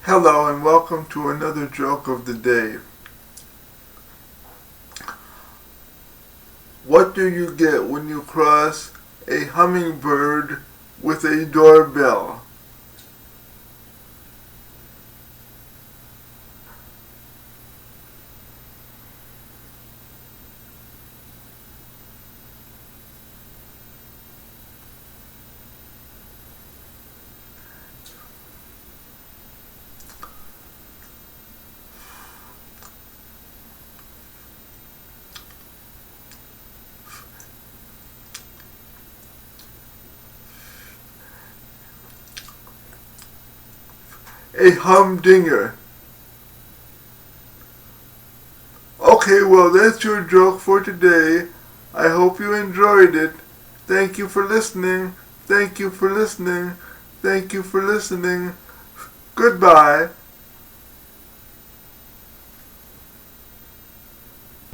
Hello and welcome to another joke of the day. What do you get when you cross a hummingbird with a doorbell? A humdinger. Okay, well that's your joke for today. I hope you enjoyed it. Thank you for listening. Thank you for listening. Thank you for listening. Goodbye.